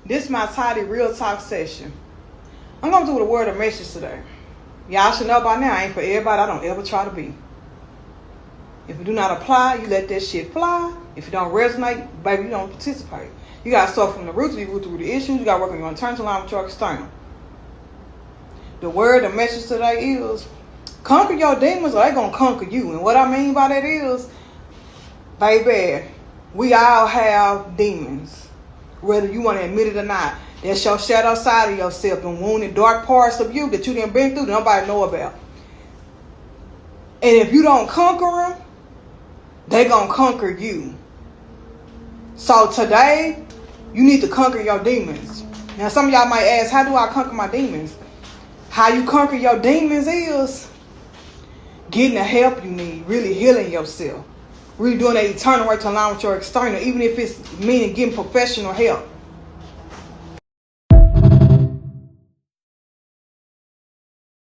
This is my tidy real talk session. I'm going to do the word of message today. Y'all should know by now, I ain't for everybody. I don't ever try to be. If you do not apply, you let that shit fly. If you don't resonate, baby, you don't participate. You got to start from the roots. You go through the issues. You got to work on your internal line with your external. The word, the message today is, conquer your demons or they going to conquer you. And what I mean by that is, baby, we all have demons. Whether you want to admit it or not. That's your shadow side of yourself. And wounded dark parts of you that you didn't been through that nobody know about. And if you don't conquer them, they going to conquer you. So today, you need to conquer your demons. Now some of y'all might ask, how do I conquer my demons? How you conquer your demons is getting the help you need. Really healing yourself. Really doing that eternal work to align with your external. Even if it's meaning getting professional help.